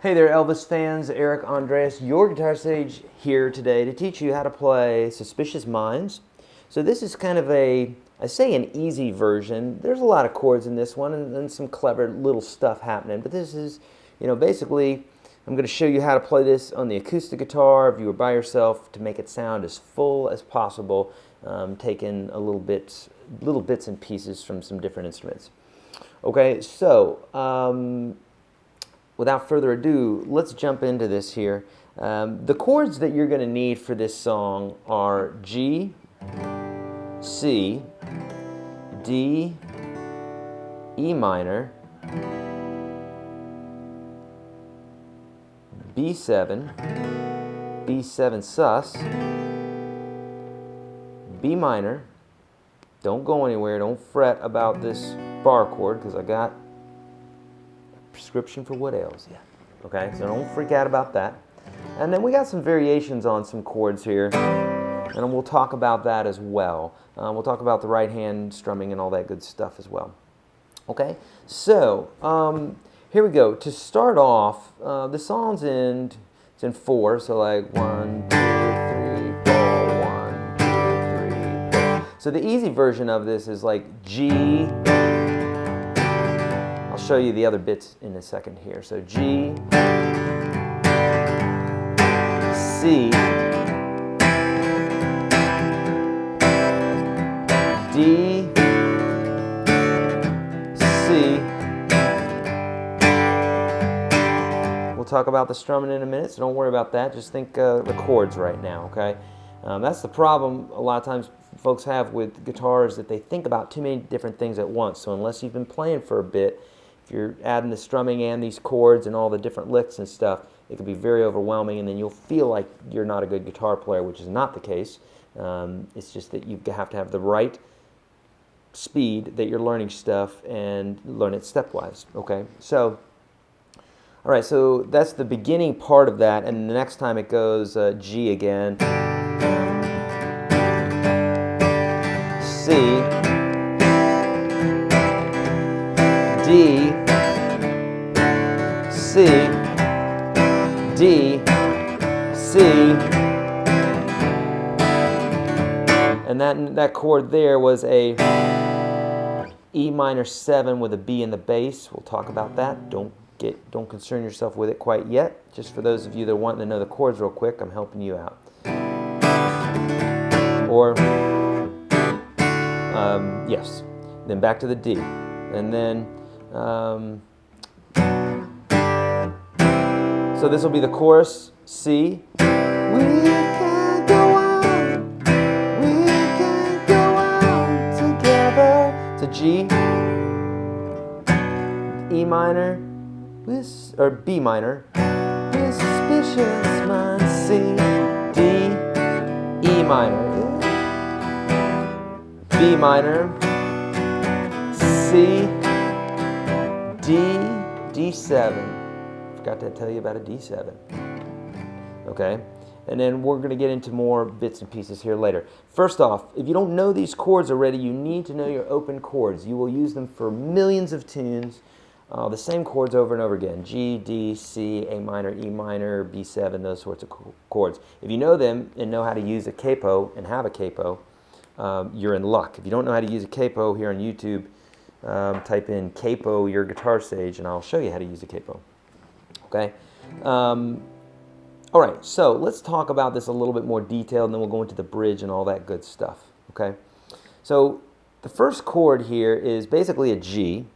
Hey there, Elvis fans. Eric Andreas, your Guitar Sage, here today to teach you how to play Suspicious Minds. So this is kind of I say an easy version. There's a lot of chords in this one and some clever little stuff happening. But this is, basically, I'm going to show you how to play this on the acoustic guitar if you were by yourself to make it sound as full as possible, taking a little bits and pieces from some different instruments. Okay, so without further ado, let's jump into this here. The chords that you're going to need for this song are G, C, D, E minor, B7, B7 sus, B minor. Don't go anywhere, don't fret about this bar chord because I got prescription for what ails you. Okay, so don't freak out about that. And then we got some variations on some chords here, and we'll talk about that as well. We'll talk about the right hand strumming and all that good stuff as well. Okay, so here we go. To start off, the song's it's in 4, so like 1, 2, 3, 4, 1, 2, 3, 4. So the easy version of this is like G. I'll show you the other bits in a second here. So G, C, D, C. We'll talk about the strumming in a minute, so don't worry about that. Just think the chords right now, okay? That's the problem a lot of times folks have with guitars, that they think about too many different things at once. So unless you've been playing for a bit, if you're adding the strumming and these chords and all the different licks and stuff, it can be very overwhelming, and then you'll feel like you're not a good guitar player, which is not the case. It's just that you have to have the right speed that you're learning stuff and learn it stepwise. Okay, so all right, so that's the beginning part of that, and the next time it goes G again, C, D, C, D, C, and that chord there was a E minor 7 with a B in the bass. We'll talk about that. Don't concern yourself with it quite yet. Just for those of you that are wanting to know the chords real quick, I'm helping you out. Or yes, then back to the D, and then so this will be the chorus, C. We can go on, we can go on together. So G, E minor, or B minor, with suspicious minds, C, D, E minor, B minor, C, D, D7. Forgot to tell you about a D7. Okay, and then we're going to get into more bits and pieces here later. First off, if you don't know these chords already, you need to know your open chords. You will use them for millions of tunes, the same chords over and over again. G, D, C, A minor, E minor, B7, those sorts of chords. If you know them and know how to use a capo and have a capo, you're in luck. If you don't know how to use a capo, here on YouTube, type in capo YourGuitarSage and I'll show you how to use a capo. Okay. All right, so let's talk about this a little bit more detailed, and then we'll go into the bridge and all that good stuff. Okay. So the first chord here is basically a G,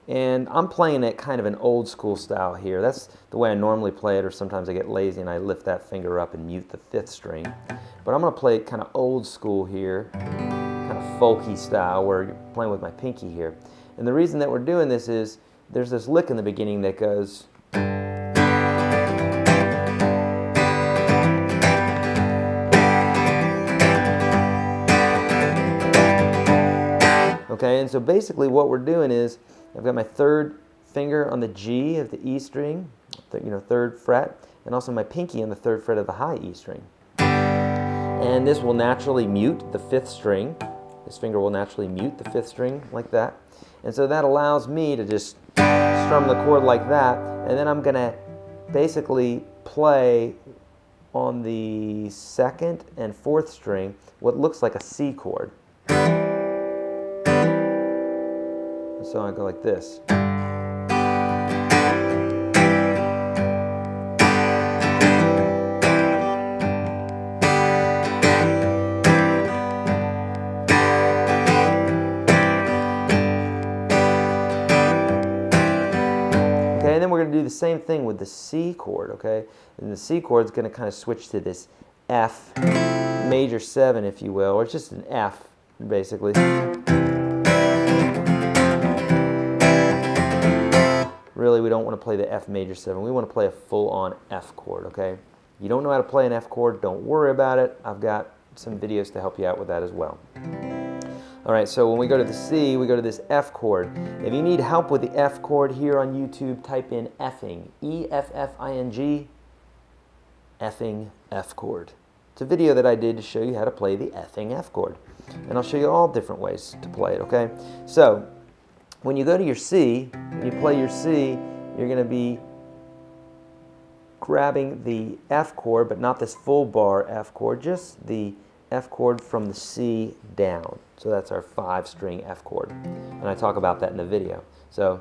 and I'm playing it kind of an old school style here. That's the way I normally play it, or sometimes I get lazy and I lift that finger up and mute the 5th string. But I'm going to play it kind of old school here, kind of folky style, where you're playing with my pinky here. And the reason that we're doing this is there's this lick in the beginning that goes. Okay, and so basically what we're doing is I've got my 3rd finger on the G of the E string, 3rd fret, and also my pinky on the 3rd fret of the high E string. And this will naturally mute the 5th string. This finger will naturally mute the 5th string like that. And so that allows me to just strum the chord like that, and then I'm going to basically play on the 2nd and 4th string what looks like a C chord. So I go like this. Okay, and then we're going to do the same thing with the C chord, okay? And the C chord is going to kind of switch to this F major 7, if you will, or it's just an F, basically. Really, we don't want to play the F major 7. We want to play a full-on F chord, okay? If you don't know how to play an F chord, don't worry about it. I've got some videos to help you out with that as well. All right, so when we go to the C, we go to this F chord. If you need help with the F chord here on YouTube, type in effing, E-F-F-I-N-G, effing F chord. It's a video that I did to show you how to play the effing F chord. And I'll show you all different ways to play it, okay? So, when you go to your C, when you play your C, you're going to be grabbing the F chord, but not this full bar F chord, just the F chord from the C down. So that's our 5-string F chord. And I talk about that in the video. So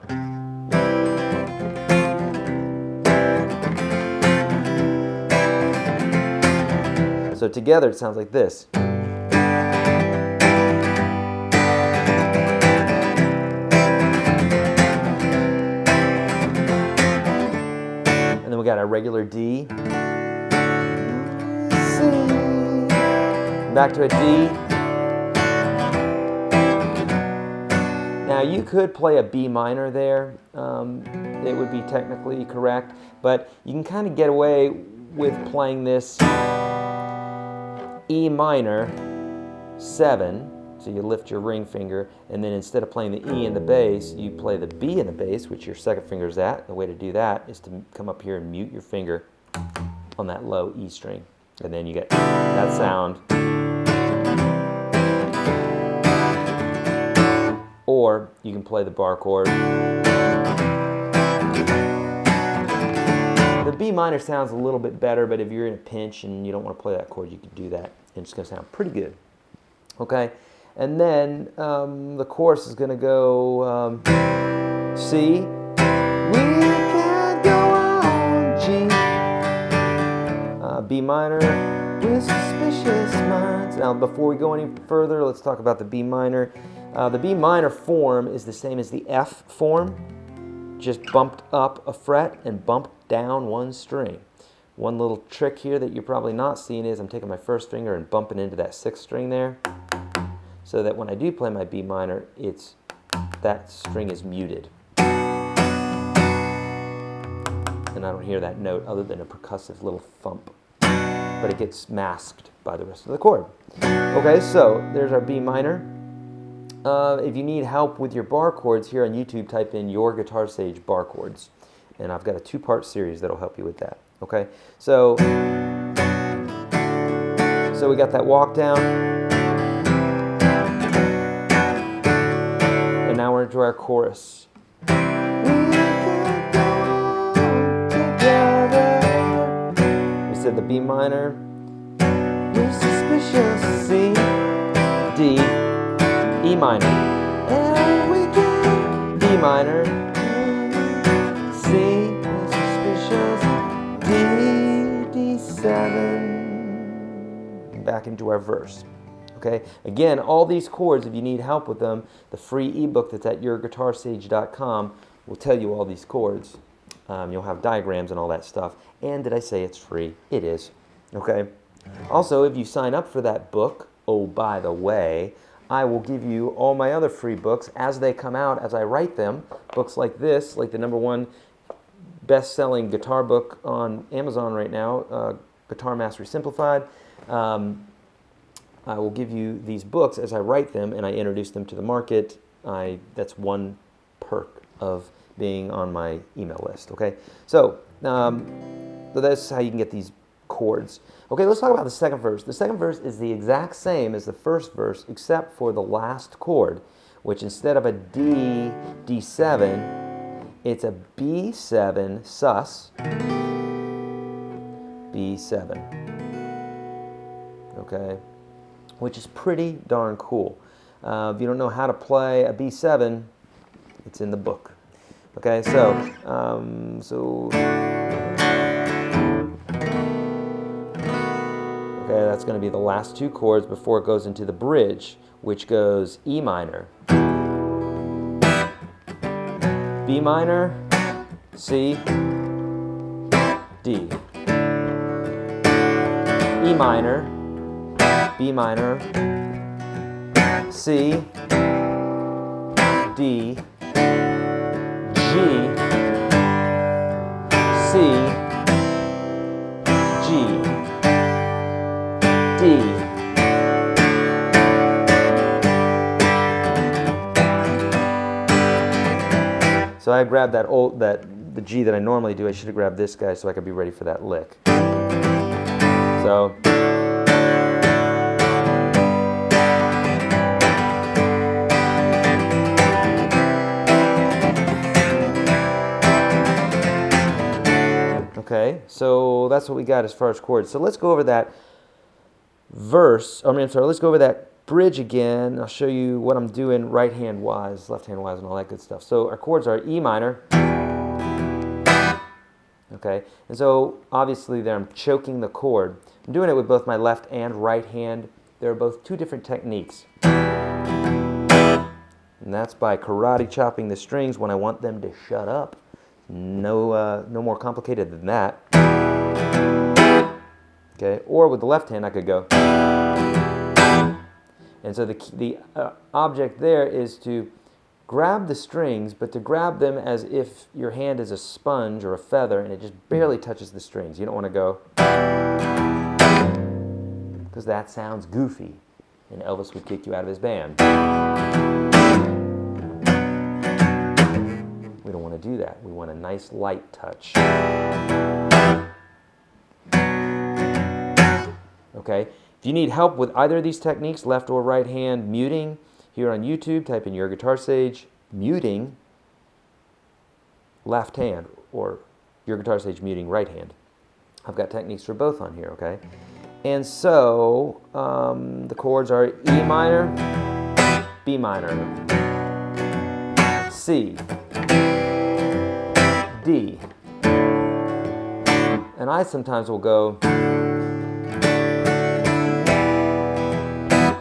together it sounds like this. And then we got our regular D. C. Back to a D. Now you could play a B minor there. It would be technically correct, but you can kind of get away with playing this E minor 7. So you lift your ring finger, and then instead of playing the E in the bass, you play the B in the bass, which your 2nd finger is at. The way to do that is to come up here and mute your finger on that low E string. And then you get that sound. Or you can play the bar chord. The B minor sounds a little bit better, but if you're in a pinch and you don't want to play that chord, you can do that. And it's going to sound pretty good. Okay? And then the chorus is going to go C. We can't go on G. B minor with suspicious minds. Now, before we go any further, let's talk about the B minor. The B minor form is the same as the F form, just bumped up a fret and bumped down 1 string. One little trick here that you're probably not seeing is I'm taking my 1st finger and bumping into that 6th string there, so that when I do play my B minor, that string is muted. And I don't hear that note other than a percussive little thump, but it gets masked by the rest of the chord. Okay, so there's our B minor. If you need help with your bar chords here on YouTube, type in YourGuitarSage Barre Chords. And I've got a 2-part series that'll help you with that. Okay, so we got that walk down. And now we're into our chorus. We said the B minor. We're suspicious. C, D, E minor, and we can B minor, C, suspicious, D, D7, back into our verse. Okay, again, all these chords, if you need help with them, the free ebook that's at YourGuitarSage.com will tell you all these chords. You'll have diagrams and all that stuff. And did I say it's free? It is. Okay. Also, if you sign up for that book, oh, by the way, I will give you all my other free books as they come out, as I write them. Books like this, like the #1 best-selling guitar book on Amazon right now, Guitar Mastery Simplified. I will give you these books as I write them and I introduce them to the market. That's one perk of being on my email list. Okay, so that's how you can get these chords. Okay, let's talk about the 2nd verse. The 2nd verse is the exact same as the 1st verse, except for the last chord, which instead of a D, D7, it's a B7 sus, B7. Okay, which is pretty darn cool. If you don't know how to play a B7, it's in the book. Okay, so okay, that's going to be the last two chords before it goes into the bridge, which goes E minor, B minor, C, D, E minor, B minor, C, D, G, C, G, D. So I grabbed the G that I normally do. I should have grabbed this guy so I could be ready for that lick. So okay, so that's what we got as far as chords. So let's go over that verse. I'm sorry, let's go over that bridge again. I'll show you what I'm doing right hand wise, left hand wise, and all that good stuff. So our chords are E minor. Okay, and so obviously there I'm choking the chord. I'm doing it with both my left and right hand. They're both two different techniques. And that's by karate chopping the strings when I want them to shut up. No more complicated than that. Okay, or with the left hand I could go. And so the object there is to grab the strings, but to grab them as if your hand is a sponge or a feather and it just barely touches the strings. You don't want to go, because that sounds goofy and Elvis would kick you out of his band. We don't want to do that. We want a nice light touch. Okay, if you need help with either of these techniques, left or right hand muting, here on YouTube, type in YourGuitarSage muting left hand or YourGuitarSage muting right hand. I've got techniques for both on here, okay? And so the chords are E minor, B minor, C, D. And I sometimes will go,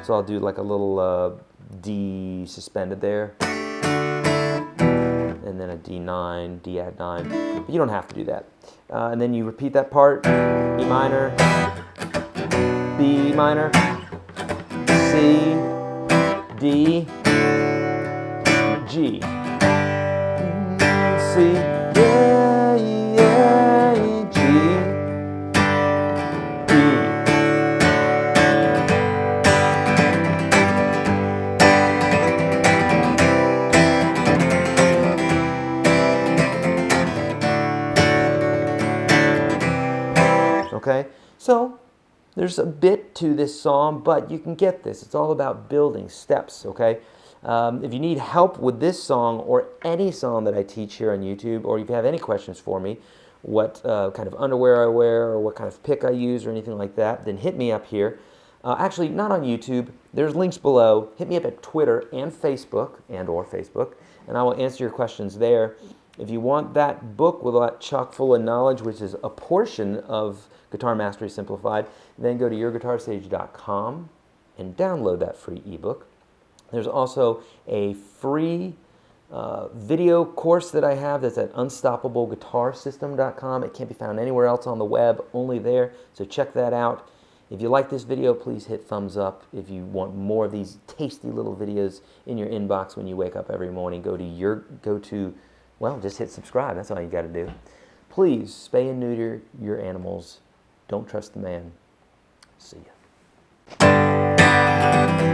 so I'll do like a little D suspended there, and then a D9, D add 9, but you don't have to do that. And then you repeat that part, E minor, B minor, C, D, G, C, yeah, G, E. Okay, so there's a bit to this song, but you can get this. It's all about building steps, okay? If you need help with this song or any song that I teach here on YouTube, or if you have any questions for me, what kind of underwear I wear or what kind of pick I use or anything like that, then hit me up here. Actually, not on YouTube. There's links below. Hit me up at Twitter and Facebook, and I will answer your questions there. If you want that book with all that chock full of knowledge, which is a portion of Guitar Mastery Simplified, then go to YourGuitarSage.com and download that free ebook. There's also a free video course that I have that's at UnstoppableGuitarSystem.com. It can't be found anywhere else on the web, only there, so check that out. If you like this video, please hit thumbs up. If you want more of these tasty little videos in your inbox when you wake up every morning, well, just hit subscribe. That's all you got to do. Please spay and neuter your animals. Don't trust the man. See ya.